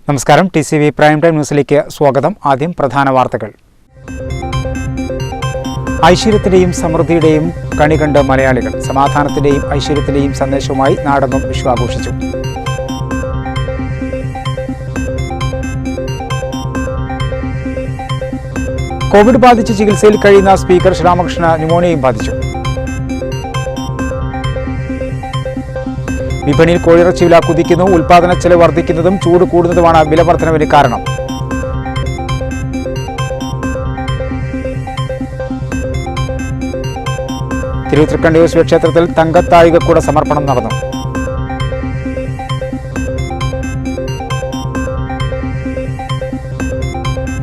നമസ്കാരം. TCV prime time ന്യൂസിലേക്ക് സ്വാഗതം. ആദ്യം പ്രധാന വാർത്തകൾ. ഐശ്വര്യത്തിന്റെയും സമൃദ്ധിയുടെയും കണി കണ്ട് മലയാളികൾ. സമാധാനത്തിന്റെയും ഐശ്വര്യത്തിന്റെയും സന്ദേശവുമായി നാടെങ്ങും വിഷു ആഘോഷിച്ചു. കോവിഡ് ബാധിച്ച് ചികിത്സയിൽ കഴിയുന്ന സ്പീക്കർ ശ്രീരാമകൃഷ്ണന് ന്യൂമോണിയയും ബാധിച്ചു. വിപണിയിൽ കോഴിയിറച്ചി വില കുതിക്കുന്നു. ഉൽപാദന ചെലവ് വർദ്ധിക്കുന്നതും ചൂട് കൂടുന്നതുമാണ് വില വർധനവിന് കാരണം. തിരുവത്രക്കണ്ടി ശിവക്ഷേത്രത്തിൽ തങ്കത്താഴികക്കൂട സമർപ്പണം നടന്നു.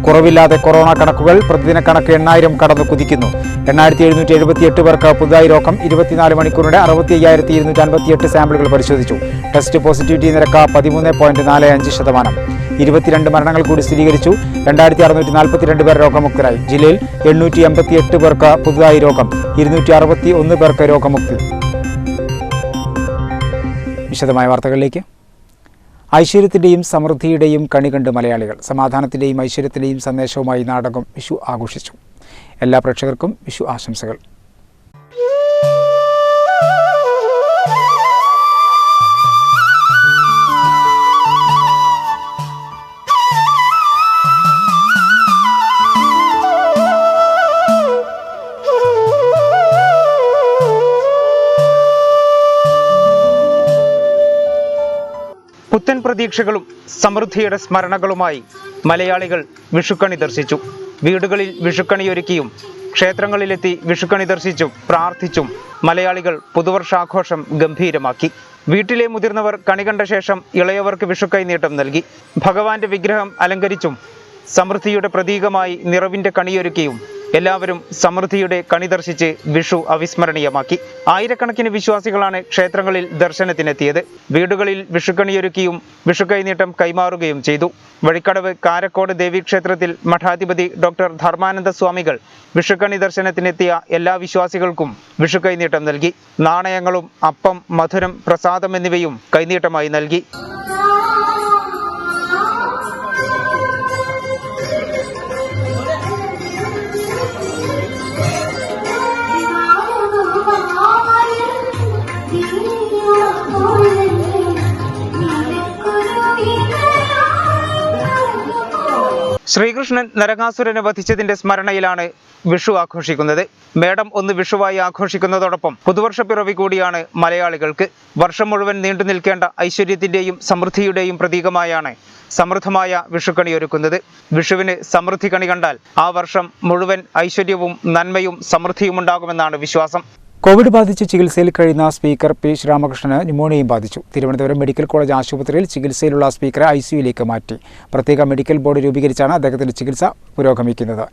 കുറവില്ലാതെ കൊറോണ കണക്കുകൾ. പ്രതിദിന കണക്ക് 8000 കടന്നു കുതിക്കുന്നു. 8778 പേർക്ക് പുതുതായി രോഗം. 24 മണിക്കൂറിനിടെ 65,258 സാമ്പിളുകൾ പരിശോധിച്ചു. ടെസ്റ്റ് പോസിറ്റിവിറ്റി നിരക്ക് 13.45%. 22 മരണങ്ങൾ കൂടി സ്ഥിരീകരിച്ചു. 2642 പേർ രോഗമുക്തരായി. ജില്ലയിൽ 888 പേർക്ക് പുതുതായി രോഗം. 261 പേർക്ക് രോഗമുക്തി. വിശദമായ വാർത്തകളിലേക്ക്. ഐശ്വര്യത്തിന്റെയും സമൃദ്ധിയുടെയും കണി കണ്ട് മലയാളികൾ. സമാധാനത്തിന്റെയും ഐശ്വര്യത്തിന്റെയും സന്ദേശവുമായി നാടെങ്ങും വിഷു ആഘോഷിച്ചു. എല്ലാ പ്രേക്ഷകർക്കും വിഷു ആശംസകൾ. പുത്തൻ പ്രതീക്ഷകളും സമൃദ്ധിയുടെ സ്മരണകളുമായി മലയാളികൾ വിഷുക്കണി ദർശിച്ചു. വീടുകളിൽ വിഷുക്കണിയൊരുക്കിയും ക്ഷേത്രങ്ങളിലെത്തി വിഷുക്കണി ദർശിച്ചും പ്രാർത്ഥിച്ചും മലയാളികൾ പുതുവർഷാഘോഷം ഗംഭീരമാക്കി. വീട്ടിലെ മുതിർന്നവർ കണി കണ്ട ശേഷം ഇളയവർക്ക് വിഷുക്കൈനീട്ടം നൽകി. ഭഗവാന്റെ വിഗ്രഹം അലങ്കരിച്ചും സമൃദ്ധിയുടെ പ്രതീകമായി നിറവിന്റെ കണിയൊരുക്കിയും എല്ലാവരും സമൃദ്ധിയുടെ കണി ദർശിച്ച് വിഷു അവിസ്മരണീയമാക്കി. ആയിരക്കണക്കിന് വിശ്വാസികളാണ് ക്ഷേത്രങ്ങളിൽ ദർശനത്തിനെത്തിയത്. വീടുകളിൽ വിഷുക്കണിയൊരുക്കിയും വിഷുക്കൈനീട്ടം കൈമാറുകയും ചെയ്തു. വഴിക്കടവ് കാരക്കോട് ദേവീക്ഷേത്രത്തിൽ മഠാധിപതി ഡോക്ടർ ധർമാനന്ദ സ്വാമികൾ വിഷുക്കണി ദർശനത്തിനെത്തിയ എല്ലാ വിശ്വാസികൾക്കും വിഷുക്കൈനീട്ടം നൽകി. നാണയങ്ങളും അപ്പം, മധുരം, പ്രസാദം എന്നിവയും കൈനീട്ടമായി നൽകി. ശ്രീകൃഷ്ണൻ നരകാസുരനെ വധിച്ചതിന്റെ സ്മരണയിലാണ് വിഷു ആഘോഷിക്കുന്നത്. മേടം 1 വിഷുവായി ആഘോഷിക്കുന്നതോടൊപ്പം പുതുവർഷ പിറവി കൂടിയാണ് മലയാളികൾക്ക്. വർഷം മുഴുവൻ നീണ്ടു നിൽക്കേണ്ട ഐശ്വര്യത്തിന്റെയും സമൃദ്ധിയുടെയും പ്രതീകമായാണ് സമൃദ്ധമായ വിഷുക്കണി ഒരുക്കുന്നത്. വിഷുവിന് സമൃദ്ധി കണി കണ്ടാൽ ആ വർഷം മുഴുവൻ ഐശ്വര്യവും നന്മയും സമൃദ്ധിയും ഉണ്ടാകുമെന്നാണ് വിശ്വാസം. കോവിഡ് ബാധിച്ച് ചികിത്സയിൽ കഴിയുന്ന സ്പീക്കർ പി ശ്രീരാമകൃഷ്ണന് ന്യൂമോണിയയും ബാധിച്ചു. തിരുവനന്തപുരം മെഡിക്കൽ കോളേജ് ആശുപത്രിയിൽ ചികിത്സയിലുള്ള സ്പീക്കറെ ICUയിലേക്ക് മാറ്റി. പ്രത്യേക മെഡിക്കൽ ബോർഡ് രൂപീകരിച്ചാണ് അദ്ദേഹത്തിന്റെ ചികിത്സ പുരോഗമിക്കുന്നത്.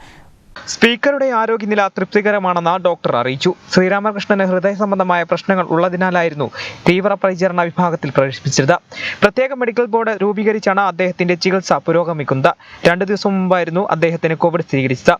സ്പീക്കറുടെ ആരോഗ്യനില തൃപ്തികരമാണെന്ന് ഡോക്ടർ അറിയിച്ചു. ശ്രീരാമകൃഷ്ണന് ഹൃദയ സംബന്ധമായ പ്രശ്നങ്ങൾ ഉള്ളതിനാലായിരുന്നു തീവ്രപരിചരണ വിഭാഗത്തിൽ പ്രവേശിപ്പിച്ചത്. പ്രത്യേക മെഡിക്കൽ ബോർഡ് രൂപീകരിച്ചാണ് അദ്ദേഹത്തിന്റെ ചികിത്സ പുരോഗമിക്കുന്നത്. 2 ദിവസം മുമ്പായിരുന്നു അദ്ദേഹത്തിന് കോവിഡ് സ്ഥിരീകരിച്ചത്.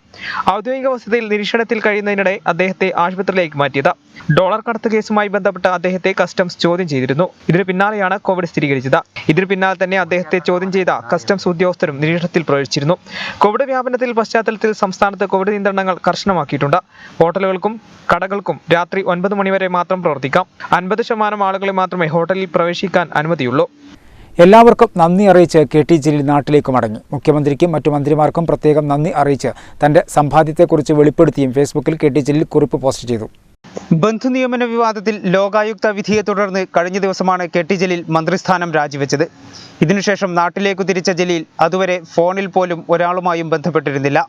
ഔദ്യോഗിക വസതിയിൽ നിരീക്ഷണത്തിൽ കഴിയുന്നതിനിടെ അദ്ദേഹത്തെ ആശുപത്രിയിലേക്ക് മാറ്റിയത്. ഡോളർ കടത്ത് കേസുമായി ബന്ധപ്പെട്ട് അദ്ദേഹത്തെ കസ്റ്റംസ് ചോദ്യം ചെയ്തിരുന്നു. ഇതിന് പിന്നാലെയാണ് കോവിഡ് സ്ഥിരീകരിച്ചത്. ഇതിന് പിന്നാലെ തന്നെ അദ്ദേഹത്തെ ചോദ്യം ചെയ്ത കസ്റ്റംസ് ഉദ്യോഗസ്ഥരും നിരീക്ഷണത്തിൽ പ്രവേശിച്ചിരുന്നു. കോവിഡ് വ്യാപനത്തിൽ പശ്ചാത്തലത്തിൽ സംസ്ഥാനത്ത് കോവിഡ് നിയന്ത്രണങ്ങൾ കർശനമാക്കിയിട്ടുണ്ട്. ഹോട്ടലുകൾക്കും കടകൾക്കും രാത്രി 9 മണി വരെ മാത്രം പ്രവർത്തിക്കാം. 50% ആളുകളെ മാത്രമേ ഹോട്ടലിൽ പ്രവേശിക്കാൻ അനുമതിയുള്ളൂ. എല്ലാവർക്കും നന്ദി അറിയിച്ച് KT ജലീൽ നാട്ടിലേക്ക് മടങ്ങി. മുഖ്യമന്ത്രിക്കും മറ്റു മന്ത്രിമാർക്കും പ്രത്യേകം നന്ദി അറിയിച്ച് തന്റെ സമ്പാദ്യത്തെക്കുറിച്ച് വെളിപ്പെടുത്തിയും ഫേസ്ബുക്കിൽ KT ജലീൽ കുറിപ്പ് പോസ്റ്റ് ചെയ്തു. ബന്ധുനിയമന വിവാദത്തിൽ ലോകായുക്ത വിധിയെ തുടർന്ന് കഴിഞ്ഞ ദിവസമാണ് KT ജലീൽ മന്ത്രിസ്ഥാനം രാജിവെച്ചത്. ഇതിനുശേഷം നാട്ടിലേക്കു തിരിച്ച ജലീൽ അതുവരെ ഫോണിൽ പോലും ഒരാളുമായും ബന്ധപ്പെട്ടിരുന്നില്ല.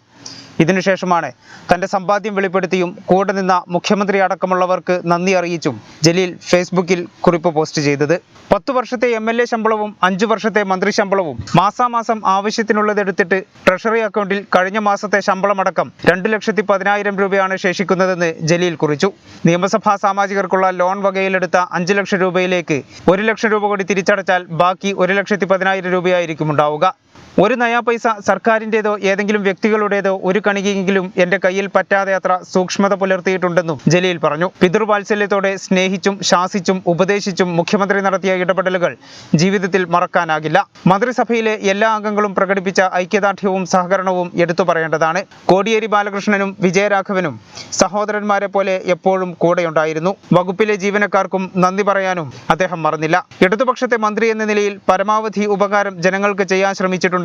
ഇതിനുശേഷമാണ് തന്റെ സമ്പാദ്യം വെളിപ്പെടുത്തിയും കൂടെ നിന്ന മുഖ്യമന്ത്രി അടക്കമുള്ളവർക്ക് നന്ദി അറിയിച്ചും ജലീൽ ഫേസ്ബുക്കിൽ കുറിപ്പ് പോസ്റ്റ് ചെയ്തത്. 10 വർഷത്തെ MLA ശമ്പളവും 5 വർഷത്തെ മന്ത്രി ശമ്പളവും മാസാമാസം ആവശ്യത്തിനുള്ളതെടുത്തിട്ട് ട്രഷറി അക്കൗണ്ടിൽ കഴിഞ്ഞ മാസത്തെ ശമ്പളമടക്കം 2,10,000 രൂപയാണ് ശേഷിക്കുന്നതെന്ന് ജലീൽ കുറിച്ചു. നിയമസഭാ സാമാജികർക്കുള്ള ലോൺ വകയിലെടുത്ത 5 ലക്ഷം രൂപയിലേക്ക് 1 ലക്ഷം രൂപ കൂടി തിരിച്ചടച്ചാൽ ബാക്കി 1,10,000 രൂപയായിരിക്കും ഉണ്ടാവുക. ഒരു നയാ പൈസ സർക്കാരിൻ്റെതോ ഏതെങ്കിലും വ്യക്തികളുടേതോ ഒരു കണികയെങ്കിലും എൻ്റെ കയ്യിൽ പറ്റാതെ അത്ര സൂക്ഷ്മത പുലർത്തിയിട്ടുണ്ടെന്നും ജലീൽ പറഞ്ഞു. പിതൃവാത്സല്യത്തോടെ സ്നേഹിച്ചും ശാസിച്ചും ഉപദേശിച്ചും മുഖ്യമന്ത്രി നടത്തിയ ഇടപെടലുകൾ ജീവിതത്തിൽ മറക്കാനാകില്ല. മന്ത്രിസഭയിലെ എല്ലാ അംഗങ്ങളും പ്രകടിപ്പിച്ച ഐക്യദാർഢ്യവും സഹകരണവും എടുത്തു പറയേണ്ടതാണ്. കോടിയേരി ബാലകൃഷ്ണനും വിജയരാഘവനും സഹോദരന്മാരെ പോലെ എപ്പോഴും കൂടെയുണ്ടായിരുന്നു. വകുപ്പിലെ ജീവനക്കാർക്കും നന്ദി പറയാനും അദ്ദേഹം മറന്നില്ല. ഇടതുപക്ഷത്തെ മന്ത്രി എന്ന നിലയിൽ പരമാവധി ഉപകാരം ജനങ്ങൾക്ക് ചെയ്യാൻ ശ്രമിച്ചിട്ടുണ്ടെന്നും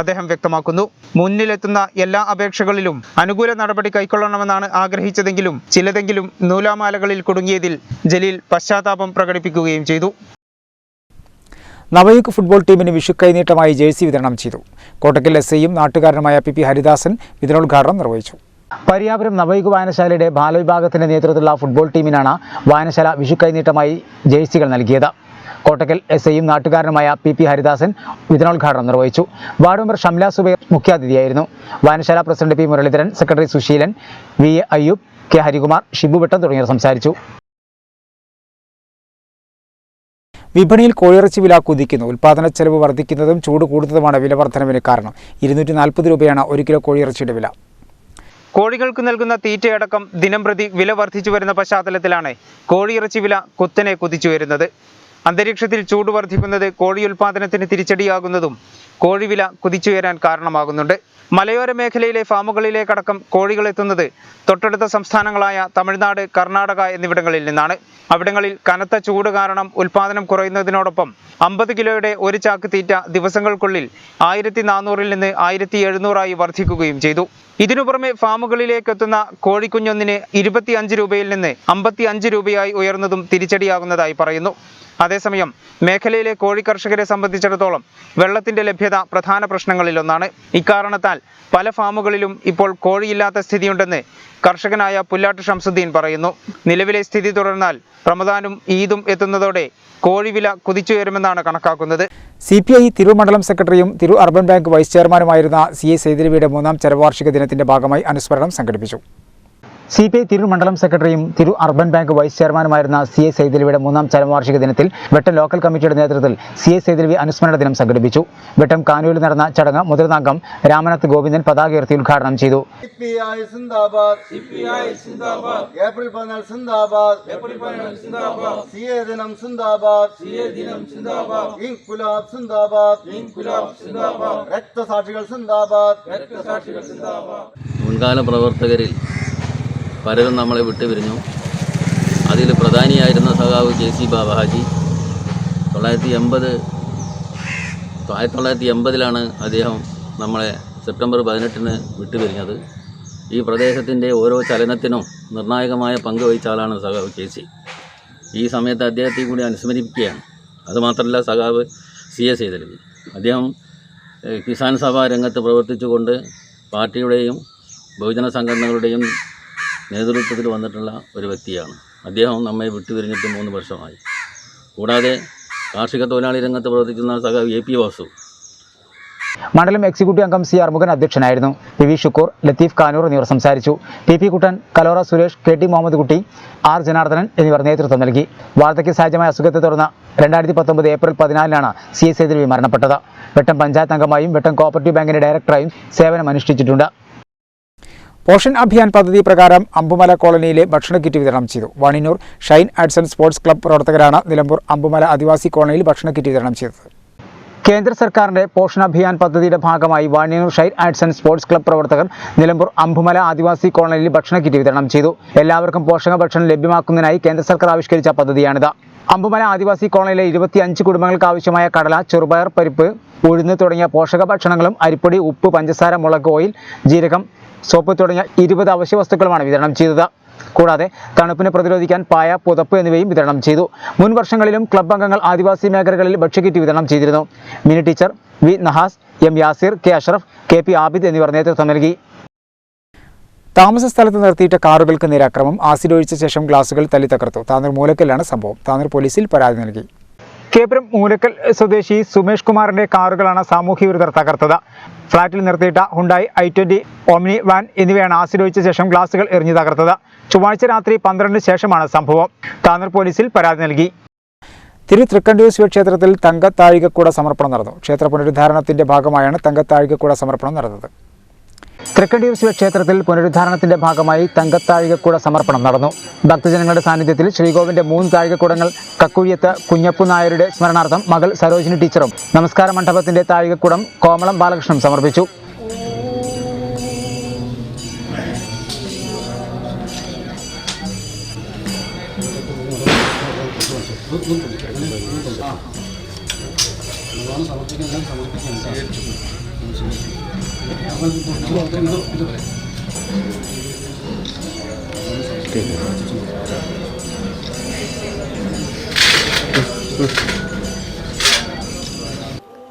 അദ്ദേഹം വ്യക്തമാക്കുന്നു. മുന്നിലെത്തുന്ന എല്ലാ അപേക്ഷകളിലും അനുകൂല നടപടി കൈക്കൊള്ളണമെന്നാണ് ആഗ്രഹിച്ചതെങ്കിലും ചിലതെങ്കിലും നൂലാമാലകളിൽ കുടുങ്ങിയതിൽ ജലീൽ പശ്ചാത്താപം പ്രകടിപ്പിക്കുകയും ചെയ്തു. നവയുഗ് ഫുട്ബോൾ ടീമിന് വിഷു കൈനീട്ടമായി ജേഴ്സി വിതരണം ചെയ്തു. കോട്ടക്കൽ എസ്ഐയും നാട്ടുകാരനുമായ പി ഹരിദാസൻ വിതരണോദ്ഘാടനം നിർവഹിച്ചു. പരിയാപുരം നവയുഗ് വായനശാലയുടെ ബാലവിഭാഗത്തിന്റെ നേതൃത്വത്തിലുള്ള ഫുട്ബോൾ ടീമിനാണ് വായനശാല വിഷു കൈനീട്ടമായി ജേഴ്സികൾ നൽകിയത്. കോട്ടക്കൽ എസ്ഐയും നാട്ടുകാരനുമായ പി ഹരിദാസൻ വിതരണോദ്ഘാടനം നിർവഹിച്ചു. വാർഡ് മെമ്പർ ഷംല സുബൈർ മുഖ്യാതിഥിയായിരുന്നു. വായനശാല president P Muraleedharan, secretary Susheelan, V A Ayyoob, K Harikumar, Shibu Vettam തുടങ്ങിയവർ സംസാരിച്ചു. വിപണിയിൽ കോഴിയിറച്ചി വില കുതിക്കുന്നു. ഉൽപ്പാദന ചെലവ് വർദ്ധിക്കുന്നതും ചൂട് കൂടുന്നതുമാണ് വില വർധനവിന് കാരണം. 240 രൂപയാണ് 1 കിലോ കോഴിയിറച്ചിയുടെ വില. കോഴികൾക്ക് നൽകുന്ന തീറ്റയടക്കം ദിനംപ്രതി വില വർദ്ധിച്ചു വരുന്ന പശ്ചാത്തലത്തിലാണ് കോഴിയിറച്ചി വില കുത്തനെ കുതിച്ചു വരുന്നത്. അന്തരീക്ഷത്തിൽ ചൂട് വർദ്ധിക്കുന്നത് കോഴി ഉൽപ്പാദനത്തിന് തിരിച്ചടിയാകുന്നതും കോഴിവില കുതിച്ചുയരാൻ കാരണമാകുന്നുണ്ട്. മലയോര മേഖലയിലെ ഫാമുകളിലേക്കടക്കം കോഴികൾ എത്തുന്നത് തൊട്ടടുത്ത സംസ്ഥാനങ്ങളായ തമിഴ്നാട്, കർണാടക എന്നിവിടങ്ങളിൽ നിന്നാണ്. അവിടങ്ങളിൽ കനത്ത ചൂട് കാരണം ഉൽപ്പാദനം കുറയുന്നതിനോടൊപ്പം 50 കിലോയുടെ ഒരു ചാക്ക് തീറ്റ ദിവസങ്ങൾക്കുള്ളിൽ 1400-ൽ നിന്ന് 1700 വർദ്ധിക്കുകയും ചെയ്തു. ഇതിനു പുറമെ ഫാമുകളിലേക്ക് എത്തുന്ന കോഴിക്കുഞ്ഞൊന്നിന് 25 രൂപയിൽ നിന്ന് 55 രൂപയായി ഉയർന്നതും തിരിച്ചടിയാകുന്നതായി പറയുന്നു. അതേസമയം മേഖലയിലെ കോഴി കർഷകരെ സംബന്ധിച്ചിടത്തോളം വെള്ളത്തിന്റെ ലഭ്യത പ്രധാന പ്രശ്നങ്ങളിലൊന്നാണ്. ഇക്കാരണത്താൽ പല ഫാമുകളിലും ഇപ്പോൾ കോഴിയില്ലാത്ത സ്ഥിതിയുണ്ടെന്ന് കർഷകനായ പുല്ലാട്ട് ഷംസുദ്ദീൻ പറയുന്നു. നിലവിലെ സ്ഥിതി തുടർന്നാൽ റമദാനും ഈദും എത്തുന്നതോടെ കോഴിവില കുതിച്ചുയരുമെന്നാണ് കണക്കാക്കുന്നത്. CPI തിരൂർ മണ്ഡലം സെക്രട്ടറിയും തിരൂർ അർബൻ ബാങ്ക് വൈസ് ചെയർമാനുമായിരുന്ന CA സൈതലവിയുടെ 3ാം ചരമവാർഷിക ദിനത്തിന്റെ ഭാഗമായി അനുസ്മരണം സംഘടിപ്പിച്ചു. CPI തിരൂർ മണ്ഡലം സെക്രട്ടറിയും തിരൂർ അർബൻ ബാങ്ക് വൈസ് ചെയർമാനുമായിരുന്ന CA സൈതലവിയുടെ 3ാം ചരമവാർഷിക ദിനത്തിൽ വെട്ടം ലോക്കൽ കമ്മിറ്റിയുടെ നേതൃത്വത്തിൽ CA സൈതലവി അനുസ്മരണ ദിനം സംഘടിപ്പിച്ചു. വെട്ടം കാനൂരിൽ നടന്ന ചടങ്ങ് മുതിർന്ന അംഗം രാമനാഥ് ഗോവിന്ദൻ പതാക ഉയർത്തി ഉദ്ഘാടനം ചെയ്തു. ഏപ്രിൽ 14 സിന്ദാബാദ്, CA ദിനം സിന്ദാബാദ്, ഇൻകുലാബ് സിന്ദാബാദ്, രക്തസാക്ഷികൾ സിന്ദാബാദ്. മുൻകാല പ്രവർത്തകരിൽ പലരും നമ്മളെ വിട്ടുപിരിഞ്ഞു. അതിൽ പ്രധാനിയായിരുന്ന സഖാവ് KC ബാബ ഹാജി 1980-ലാണ് അദ്ദേഹം നമ്മളെ സെപ്റ്റംബർ 18-ന് വിട്ടുപിരിഞ്ഞത്. ഈ പ്രദേശത്തിൻ്റെ ഓരോ ചലനത്തിനും നിർണായകമായ പങ്ക് വഹിച്ച ആളാണ് സഖാവ് KC. ഈ സമയത്ത് അദ്ദേഹത്തെ കൂടി അനുസ്മരിക്കുകയാണ്. അതുമാത്രമല്ല, സഖാവ് CA സൈതലവി അദ്ദേഹം കിസാൻ സഭ രംഗത്ത് പ്രവർത്തിച്ചുകൊണ്ട് പാർട്ടിയുടെയും ബഹുജന സംഘടനകളുടെയും നേതൃത്വത്തിൽ വന്നിട്ടുള്ള ഒരു വ്യക്തിയാണ്. അദ്ദേഹം നമ്മെ വിട്ടുപിരിഞ്ഞിട്ട് 3 വർഷമായി. കൂടാതെ കാർഷിക തൊഴിലാളി രംഗത്ത് പ്രവർത്തിക്കുന്ന സഖാവ് AP വാസു. മണ്ഡലം എക്സിക്യൂട്ടീവ് അംഗം C അർമുഖൻ അധ്യക്ഷനായിരുന്നു. PV ഷുക്കൂർ, ലത്തീഫ് കാനൂർ എന്നിവർ സംസാരിച്ചു. PP കുട്ടൻ, കലോറ സുരേഷ്, KT മുഹമ്മദ് കുട്ടി, R ജനാർദ്ദനൻ എന്നിവർ നേതൃത്വം നൽകി. വാർദ്ധക്യ സഹജമായ അസുഖത്തെ തുടർന്ന് 2019 ഏപ്രിൽ 14-ലാണ് CA സൈതലവി മരണപ്പെട്ടത്. വെട്ടം പഞ്ചായത്ത് അംഗമായും വെട്ടം കോഓപ്പറേറ്റീവ് ബാങ്കിന്റെ ഡയറക്ടറായും സേവനം അനുഷ്ഠിച്ചിട്ടുണ്ട്. പോഷൻ അഭിയാൻ പദ്ധതി പ്രകാരം അമ്പുമല കോളനിയിലെ ഭക്ഷണ കിറ്റ് വിതരണം ചെയ്തു. Vaninoor shine arts and sports club പ്രവർത്തകരാണ് നിലമ്പൂർ അമ്പുമല ആദിവാസി കോളനിയിൽ ഭക്ഷണ കിറ്റ് വിതരണം ചെയ്തത്. കേന്ദ്ര സർക്കാരിന്റെ പോഷൻ അഭിയാൻ പദ്ധതിയുടെ ഭാഗമായി Vaninoor shine arts and sports club പ്രവർത്തകർ നിലമ്പൂർ അമ്പുമല ആദിവാസി കോളനിയിൽ ഭക്ഷണ കിറ്റ് വിതരണം ചെയ്തു. എല്ലാവർക്കും പോഷക ഭക്ഷണം ലഭ്യമാക്കുന്നതിനായി കേന്ദ്ര സർക്കാർ ആവിഷ്കരിച്ച പദ്ധതിയാണിത്. അമ്പുമല ആദിവാസി കോളനിയിലെ 25 കുടുംബങ്ങൾക്ക് ആവശ്യമായ കടല, ചെറുപയർ, പരിപ്പ്, ഉഴുന്ന് തുടങ്ങിയ പോഷക ഭക്ഷണങ്ങളും അരിപ്പൊടി, ഉപ്പ്, പഞ്ചസാര, മുളക്, ഓയിൽ, ജീരകം, സോപ്പ് തുടങ്ങിയ 20 അവശ്യ വസ്തുക്കളുമാണ് വിതരണം ചെയ്തത്. കൂടാതെ തണുപ്പിനെ പ്രതിരോധിക്കാൻ പായ, പുതപ്പ് എന്നിവയും വിതരണം ചെയ്തു. മുൻ വർഷങ്ങളിലും ക്ലബ്ബ് അംഗങ്ങൾ ആദിവാസി മേഖലകളിൽ ഭക്ഷ്യക്കിറ്റ് വിതരണം ചെയ്തിരുന്നു. Mini teacher, V Nahas, M Yasir, K Ashraf, KP Abid എന്നിവർ നേതൃത്വം നൽകി. താമസ സ്ഥലത്ത് നിർത്തിയിട്ട കാറുകൾക്ക് നേരെ അക്രമം. ആസിഡ് ഒഴിച്ച ശേഷം ഗ്ലാസുകൾ തല്ലി തകർത്തു. താനൂർ മൂലക്കലാണ് സംഭവം. താനൂർ പോലീസിൽ പരാതി നൽകി. കേപുരം മൂലക്കൽ സ്വദേശി സുമേഷ് കുമാറിന്റെ കാറുകളാണ് സാമൂഹ്യ വിരുദ്ധർ തകർത്തത്. ഫ്ളാറ്റിൽ നിർത്തിയിട്ട ഹുണ്ടായി i20 ഓമ്നി വാൻ എന്നിവയാണ് ആസിഡ് ഒഴിച്ച ശേഷം ഗ്ലാസുകൾ എറിഞ്ഞു തകർത്തത്. ചൊവ്വാഴ്ച രാത്രി 12-ന് ശേഷമാണ് സംഭവം. താനൂർ പോലീസിൽ പരാതി നൽകി. തൃക്കണ്ടൂർ ശിവക്ഷേത്രത്തിൽ തങ്കത്താഴികക്കൂട സമർപ്പണം നടന്നു. ക്ഷേത്ര പുനരുദ്ധാരണത്തിന്റെ ഭാഗമായാണ് തങ്കത്താഴികക്കൂട സമർപ്പണം നടന്നത്. തൃക്കണ്ടൂർ ശിവക്ഷേത്രത്തിൽ പുനരുദ്ധാരണത്തിന്റെ ഭാഗമായി തങ്കത്താഴികക്കൂട സമർപ്പണം നടന്നു. ഭക്തജനങ്ങളുടെ സാന്നിധ്യത്തിൽ ശ്രീകോവിന്റെ 3 താഴികക്കുടങ്ങൾ കക്കുഴിയത്ത് കുഞ്ഞപ്പു നായരുടെ സ്മരണാർത്ഥം മകൾ സരോജിനി ടീച്ചറും നമസ്കാര മണ്ഡപത്തിന്റെ താഴികക്കുടം കോമളം ബാലകൃഷ്ണൻ സമർപ്പിച്ചു.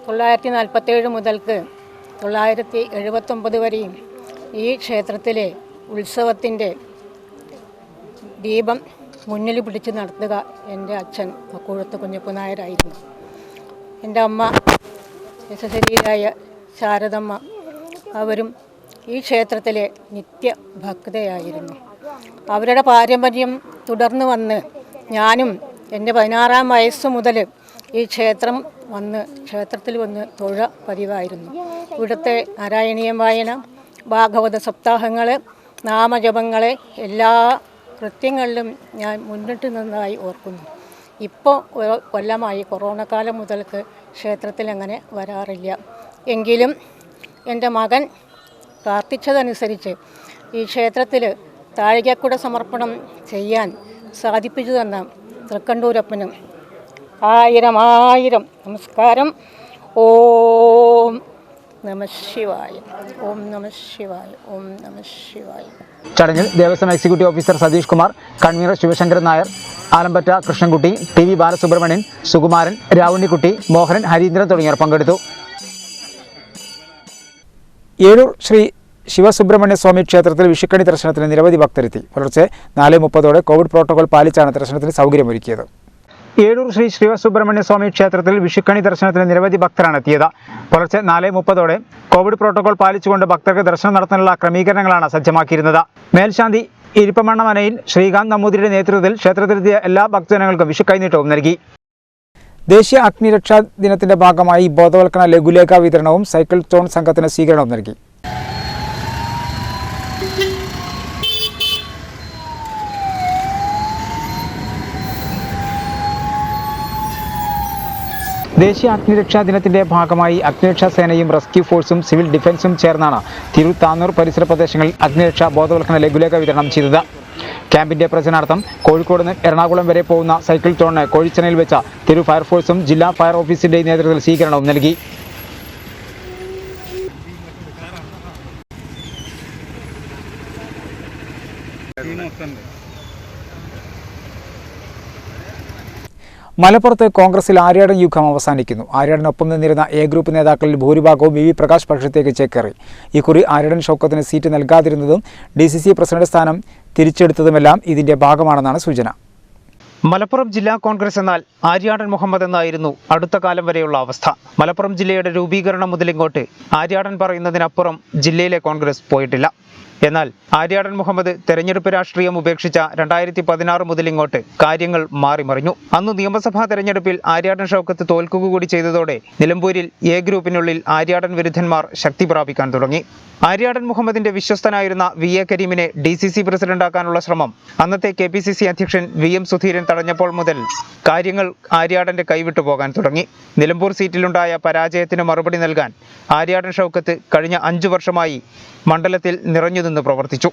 തൊള്ളായിരത്തി 47 മുതൽക്ക് 979 വരെയും ഈ ക്ഷേത്രത്തിലെ ഉത്സവത്തിൻ്റെ ദീപം മുന്നിൽ പിടിച്ച് നടത്തുക എൻ്റെ അച്ഛൻ അക്കൂഴത്ത് കുഞ്ഞപ്പു നായരായിരുന്നു. എൻ്റെ അമ്മ യശസ്വരിയായ ശാരദമ്മ അവരും ഈ ക്ഷേത്രത്തിലെ നിത്യഭക്തയായിരുന്നു. അവരുടെ പാരമ്പര്യം തുടർന്ന് വന്ന് ഞാനും എൻ്റെ 16-ാം വയസ്സ് മുതൽ ഈ ക്ഷേത്രത്തിൽ വന്ന് തൊഴ പതിവായിരുന്നു. ഇവിടുത്തെ നാരായണീയം വായന, ഭാഗവത സപ്താഹങ്ങൾ, നാമജപങ്ങൾ എല്ലാ കൃത്യങ്ങളിലും ഞാൻ മുന്നിട്ട് നിന്നതായി ഓർക്കുന്നു. ഇപ്പോൾ കൊല്ലമായി കൊറോണ കാലം മുതൽക്ക് ക്ഷേത്രത്തിൽ അങ്ങനെ വരാറില്ല. എങ്കിലും എൻ്റെ മകൻ പ്രാർത്ഥിച്ചതനുസരിച്ച് ഈ ക്ഷേത്രത്തിൽ താഴികക്കുട സമർപ്പണം ചെയ്യാൻ സാധിപ്പിച്ചു തന്ന തൃക്കണ്ടൂരപ്പനും 1000 നമസ്കാരം. ഓം നമഃ ശിവായ, ഓം നമഃ ശിവായ, ഓം നമഃ ശിവായ. ചടങ്ങിൽ Devaswom executive officer Satheesh Kumar, convener Sivasankaran Nair, Alampatta Krishnankutty, T V Balasubramanian, Sukumaran, Ravunnikutty, Mohanan, Harindran തുടങ്ങിയവർ പങ്കെടുത്തു. ഏഴൂർ ശ്രീ ശിവസുബ്രഹ്മണ്യ സ്വാമി ക്ഷേത്രത്തിൽ വിഷുക്കണി ദർശനത്തിന് നിരവധി ഭക്തരെത്തി. പുലർച്ചെ 4:30 കോവിഡ് പ്രോട്ടോകോൾ പാലിച്ചാണ് ദർശനത്തിന് സൗകര്യമൊരുക്കിയത്. ഏഴൂർ ശ്രീ ശിവസുബ്രഹ്മണ്യ സ്വാമി ക്ഷേത്രത്തിൽ വിഷുക്കണി ദർശനത്തിന് നിരവധി ഭക്തരാണ് എത്തിയത്. പുലർച്ചെ 4:30 കോവിഡ് പ്രോട്ടോകോൾ പാലിച്ചുകൊണ്ട് ഭക്തർക്ക് ദർശനം നടത്താനുള്ള ക്രമീകരണങ്ങളാണ് സജ്ജമാക്കിയിരുന്നത്. മേൽശാന്തി ഇരിപ്പമണ്ണമനയിൽ ശ്രീകാന്ത് നമ്പൂതിരിയുടെ നേതൃത്വത്തിൽ ക്ഷേത്രത്തിലെത്തിയ എല്ലാ ഭക്തജനങ്ങൾക്കും വിഷു കൈനീട്ടവും നൽകി. ദേശീയ അഗ്നിരക്ഷാ ദിനത്തിന്റെ ഭാഗമായി ബോധവൽക്കരണ ലഘുലേഖ വിതരണവും സൈക്കിൾ സ്റ്റോൺ സംഘത്തിന് സ്വീകരണവും നൽകി. ദേശീയ അഗ്നിരക്ഷാ ദിനത്തിന്റെ ഭാഗമായി അഗ്നിരക്ഷാ സേനയും റെസ്ക്യൂ ഫോഴ്സും സിവിൽ ഡിഫൻസും ചേർന്നാണ് തിരുത്താന്നൂർ പരിസര പ്രദേശങ്ങളിൽ അഗ്നിരക്ഷാ ബോധവൽക്കരണ ലഘുലേഖ വിതരണം ചെയ്തത്. ക്യാമ്പിന്റെ പ്രചരണാർത്ഥം കോഴിക്കോട് നിന്ന് എറണാകുളം വരെ പോകുന്ന സൈക്കിൾ ടോണിന് കോഴിച്ചനയിൽ വെച്ച തിരു ഫയർഫോഴ്സും ജില്ലാ ഫയർ ഓഫീസിന്റെ നേതൃത്വത്തിൽ സ്വീകരണവും നൽകി. മലപ്പുറത്ത് കോൺഗ്രസിൽ ആര്യാടൻ യുഗം അവസാനിക്കുന്നു. ആര്യാടനൊപ്പം നിന്നിരുന്ന എ ഗ്രൂപ്പ് നേതാക്കളിൽ ഭൂരിഭാഗവും വി പ്രകാശ് പക്ഷത്തേക്ക് ചേക്കേറി. ഇക്കുറി ആര്യാടൻ ഷൗക്കത്തിന് സീറ്റ് നൽകാതിരുന്നതും DCC പ്രസിഡന്റ് സ്ഥാനം തിരിച്ചെടുത്തതുമെല്ലാം ഇതിന്റെ ഭാഗമാണെന്നാണ് സൂചന. മലപ്പുറം ജില്ലാ കോൺഗ്രസ് എന്നാൽ ആര്യാടൻ മുഹമ്മദ് എന്നായിരുന്നു അടുത്ത കാലം വരെയുള്ള അവസ്ഥ. മലപ്പുറം ജില്ലയുടെ രൂപീകരണം മുതലിങ്ങോട്ട് ആര്യാടൻ പറയുന്നതിനപ്പുറം ജില്ലയിലെ കോൺഗ്രസ് പോയിട്ടില്ല. എന്നാൽ ആര്യാടൻ മുഹമ്മദ് തെരഞ്ഞെടുപ്പ് രാഷ്ട്രീയം ഉപേക്ഷിച്ച 2016 മുതലിങ്ങോട്ട് കാര്യങ്ങൾ മാറിമറിഞ്ഞു. അന്ന് നിയമസഭാ തെരഞ്ഞെടുപ്പിൽ ആര്യാടൻ ഷൗക്കത്ത് തോൽക്കുക കൂടി ചെയ്തതോടെ നിലമ്പൂരിൽ എ ഗ്രൂപ്പിനുള്ളിൽ ആര്യാടൻ വിരുദ്ധന്മാർ ശക്തി പ്രാപിക്കാൻ തുടങ്ങി. ആര്യാടൻ മുഹമ്മദിന്റെ വിശ്വസ്തനായിരുന്ന VA കരീമിനെ DCC പ്രസിഡന്റാക്കാനുള്ള ശ്രമം അന്നത്തെ KPCC അധ്യക്ഷൻ VM സുധീരൻ തടഞ്ഞപ്പോൾ മുതൽ കാര്യങ്ങൾ ആര്യാടന്റെ കൈവിട്ടു പോകാൻ തുടങ്ങി. നിലമ്പൂർ സീറ്റിലുണ്ടായ പരാജയത്തിന് മറുപടി നൽകാൻ ആര്യാടൻ ഷൗക്കത്ത് കഴിഞ്ഞ 5 വർഷമായി മണ്ഡലത്തിൽ നിറഞ്ഞുനിന്ന് പ്രവർത്തിച്ചു.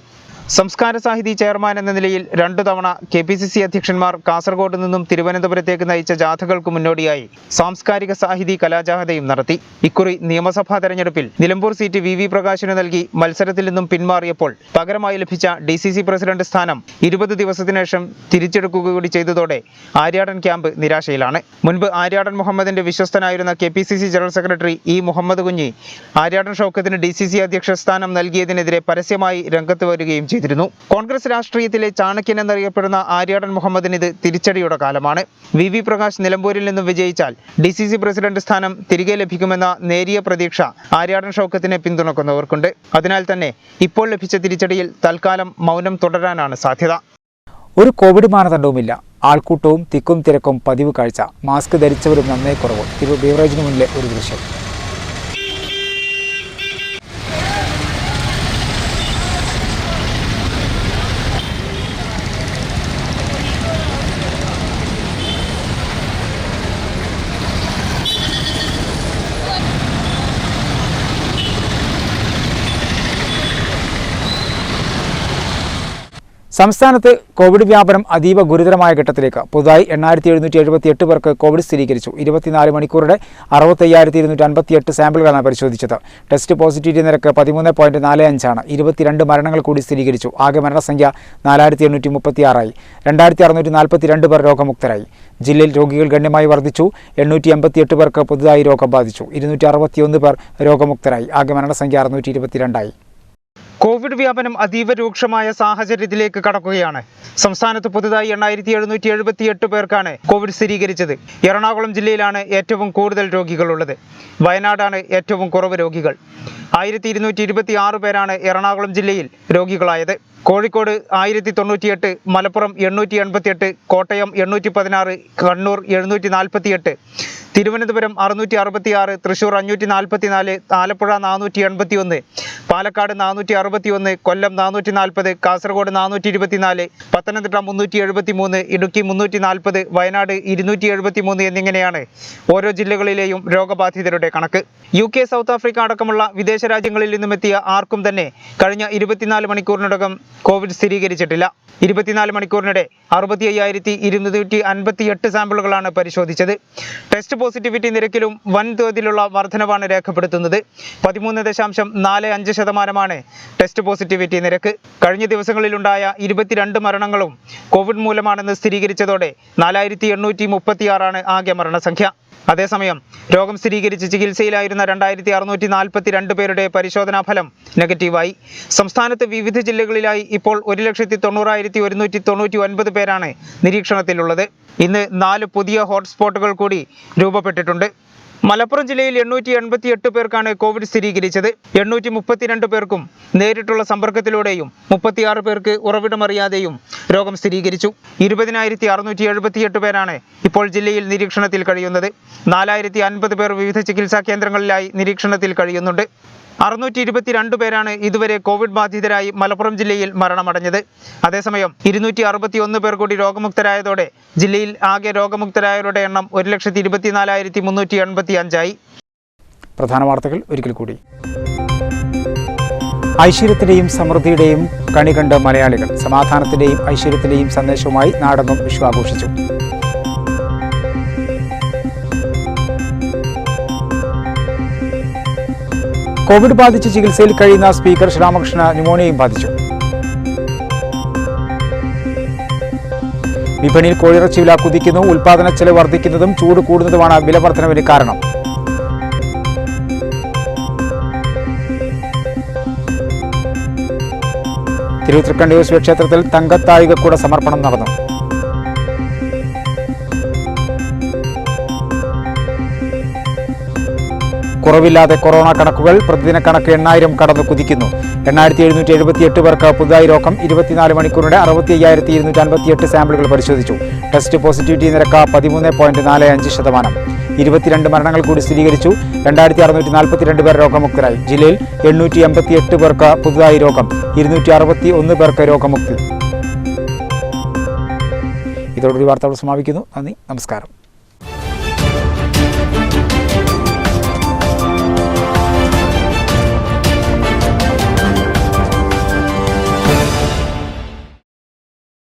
സംസ്കാര സാഹിതി ചെയർമാൻ എന്ന നിലയിൽ 2 തവണ KPCC അധ്യക്ഷന്മാർ കാസർഗോഡ് നിന്നും തിരുവനന്തപുരത്തേക്ക് നയിച്ച ജാഥകൾക്ക് മുന്നോടിയായി സാംസ്കാരിക സാഹിതി കലാജാഥയും നടത്തി. ഇക്കുറി നിയമസഭാ തെരഞ്ഞെടുപ്പിൽ നിലമ്പൂർ സീറ്റ് VV പ്രകാശിന് നൽകി മത്സരത്തിൽ നിന്നും പിന്മാറിയപ്പോൾ പകരമായി ലഭിച്ച DCC പ്രസിഡന്റ് സ്ഥാനം 20 ദിവസത്തിനു ശേഷം തിരിച്ചെടുക്കുക കൂടി ചെയ്തതോടെ ആര്യാടൻ ക്യാമ്പ് നിരാശയിലാണ്. മുൻപ് ആര്യാടൻ മുഹമ്മദിന്റെ വിശ്വസ്തനായിരുന്ന KPCC general secretary E Muhammad Kunhi Aryadan ഷൗക്കത്തിന് DCC അധ്യക്ഷ സ്ഥാനം നൽകിയതിനെതിരെ പരസ്യമായി രംഗത്ത് വരികയും ചെയ്തിരുന്നു. കോൺഗ്രസ് രാഷ്ട്രീയത്തിലെ ചാണക്യൻ എന്നറിയപ്പെടുന്ന ആര്യാടൻ മുഹമ്മദിന് ഇത് തിരിച്ചടിയുടെ കാലമാണ്. VV പ്രകാശ് നിലമ്പൂരിൽ നിന്നും വിജയിച്ചാൽ DCC പ്രസിഡന്റ് സ്ഥാനം തിരികെ ലഭിക്കുമെന്ന നേരിയ പ്രതീക്ഷ ആര്യാടൻ ഷൗക്കത്തിനെ പിന്തുണക്കുന്നവർക്കുണ്ട്. അതിനാൽ തന്നെ ഇപ്പോൾ ലഭിച്ച തിരിച്ചടിയിൽ തൽക്കാലം മൗനം തുടരാനാണ് സാധ്യത. ഒരു കോവിഡ് മാനദണ്ഡവുമില്ല. ആൾക്കൂട്ടവും തിക്കും തിരക്കും പതിവ് കാഴ്ച. മാസ്ക് ധരിച്ചവരും നന്നേ കുറവ്. തിരൂർ ബീവറേജിന് മുന്നിലെ ഒരു ദൃശ്യം. സംസ്ഥാനത്ത് കോവിഡ് വ്യാപനം അതീവ ഗുരുതരമായ ഘട്ടത്തിലേക്ക്. പുതുതായി 8778 പേർക്ക് കോവിഡ് സ്ഥിരീകരിച്ചു. 24 മണിക്കൂറുടെ 65,258 സാമ്പിളുകളാണ് പരിശോധിച്ചത്. ടെസ്റ്റ് പോസിറ്റിവിറ്റി നിരക്ക് 13.45 ആണ്. 22 മരണങ്ങൾ കൂടി സ്ഥിരീകരിച്ചു. ആകെ മരണസംഖ്യ 4836 ആയി. 2642 പേർ രോഗമുക്തരായി. ജില്ലയിൽ രോഗികൾ ഗണ്യമായി വർദ്ധിച്ചു. 888 പേർക്ക് പുതുതായി രോഗം ബാധിച്ചു. 261 പേർ രോഗമുക്തരായി. ആകെ മരണസംഖ്യ 622 ആയി. കോവിഡ് വ്യാപനം അതീവ രൂക്ഷമായ സാഹചര്യത്തിലേക്ക് കടക്കുകയാണ്. സംസ്ഥാനത്ത് പുതുതായി 8778 പേർക്കാണ് കോവിഡ് സ്ഥിരീകരിച്ചത്. എറണാകുളം ജില്ലയിലാണ് ഏറ്റവും കൂടുതൽ രോഗികളുള്ളത്. വയനാടാണ് ഏറ്റവും കുറവ് രോഗികൾ. 1226 പേരാണ് എറണാകുളം ജില്ലയിൽ രോഗികളായത്. കോഴിക്കോട് 1098, മലപ്പുറം 888, കോട്ടയം 816, കണ്ണൂർ 748, തിരുവനന്തപുരം 666, തൃശൂർ 544, ആലപ്പുഴ 481, പാലക്കാട് 461, കൊല്ലം 440, കാസർഗോഡ് 424, പത്തനംതിട്ട 373, ഇടുക്കി 340, വയനാട് 273 എന്നിങ്ങനെയാണ് ഓരോ ജില്ലകളിലെയും രോഗബാധിതരുടെ കണക്ക്. UK, സൗത്ത് ആഫ്രിക്ക അടക്കമുള്ള വിദേശ രാജ്യങ്ങളിൽ നിന്നുമെത്തിയ ആർക്കും തന്നെ കഴിഞ്ഞ 24 മണിക്കൂറിനകം കോവിഡ് സ്ഥിരീകരിച്ചിട്ടില്ല. 24 മണിക്കൂറിനിടെ 65,258 സാമ്പിളുകളാണ് പരിശോധിച്ചത്. ടെസ്റ്റ് പോസിറ്റിവിറ്റി നിരക്കിലും വൻതോതിലുള്ള വർധനവാണ് രേഖപ്പെടുത്തുന്നത്. 13.45% ടെസ്റ്റ് പോസിറ്റിവിറ്റി നിരക്ക്. കഴിഞ്ഞ ദിവസങ്ങളിലുണ്ടായ 22 മരണങ്ങളും കോവിഡ് മൂലമാണെന്ന് സ്ഥിരീകരിച്ചതോടെ 4836 ആണ് ആകെ മരണസംഖ്യ. അതേസമയം രോഗം സ്ഥിരീകരിച്ച് ചികിത്സയിലായിരുന്ന 2642 പേരുടെ പരിശോധനാ ഫലം നെഗറ്റീവായി. സംസ്ഥാനത്ത് വിവിധ ജില്ലകളിലായി ഇപ്പോൾ 1,90,199 പേരാണ് നിരീക്ഷണത്തിലുള്ളത്. ഇന്ന് 4 പുതിയ ഹോട്ട്സ്പോട്ടുകൾ കൂടി രൂപപ്പെട്ടിട്ടുണ്ട്. മലപ്പുറം ജില്ലയിൽ 888 പേർക്കാണ് കോവിഡ് സ്ഥിരീകരിച്ചത്. 832 പേർക്കും നേരിട്ടുള്ള സമ്പർക്കത്തിലൂടെയും 36 പേർക്ക് ഉറവിടമറിയാതെയും രോഗം സ്ഥിരീകരിച്ചു. 20,678 പേരാണ് ഇപ്പോൾ ജില്ലയിൽ നിരീക്ഷണത്തിൽ കഴിയുന്നത്. 4,050 പേർ വിവിധ ചികിത്സാ കേന്ദ്രങ്ങളിലായി നിരീക്ഷണത്തിൽ കഴിയുന്നുണ്ട്. 622 പേരാണ് ഇതുവരെ കോവിഡ് ബാധിതരായി മലപ്പുറം ജില്ലയിൽ മരണമടഞ്ഞത്. അതേസമയം 261 പേർ കൂടി രോഗമുക്തരായതോടെ ജില്ലയിൽ ആകെ രോഗമുക്തരായവരുടെ എണ്ണം 1,24,385 ആയി. പ്രധാന വാർത്തകൾ ഒരിക്കൽ കൂടി. ഐശ്വര്യത്തിന്റെയും സമൃദ്ധിയുടെയും കണി കണ്ട മലയാളികൾ. സമാധാനത്തിന്റെയും ഐശ്വര്യത്തിന്റെയും സന്ദേശവുമായി നാടെങ്ങും വിഷു ആഘോഷിച്ചു. കോവിഡ് ബാധിച്ച് ചികിത്സയിൽ കഴിയുന്ന സ്പീക്കർ ശ്രീരാമകൃഷ്ണന് ന്യൂമോണിയയും ബാധിച്ചു. വിപണിയിൽ കോഴിയിറച്ചി വില കുതിക്കുന്നു. ഉൽപാദന ചെലവ് വർദ്ധിക്കുന്നതും ചൂട് കൂടുന്നതുമാണ് വില വർധനവിന് കാരണം. തിരൂർ തൃക്കണ്ടിയൂർ ശിവക്ഷേത്രത്തിൽ തങ്കത്താഴികക്കൂട സമർപ്പണം നടന്നു. കുറവില്ലാതെ കൊറോണ കണക്കുകൾ. പ്രതിദിന കണക്ക് 8000 കടന്നു കുതിക്കുന്നു. 8778 പേർക്ക് പുതുതായി രോഗം. 24 മണിക്കൂറിനിടെ 65,258 സാമ്പിളുകൾ പരിശോധിച്ചു. ടെസ്റ്റ് പോസിറ്റിവിറ്റി നിരക്ക് 13.45%. 22 മരണങ്ങൾ കൂടി സ്ഥിരീകരിച്ചു. 2642 പേർ രോഗമുക്തരായി. ജില്ലയിൽ 888 പേർക്ക് പുതുതായി രോഗം. 261 പേർക്ക് രോഗമുക്തി. ഇതോടുകൂടി വാർത്തകൾ സമാപിക്കുന്നു. നന്ദി, നമസ്കാരം.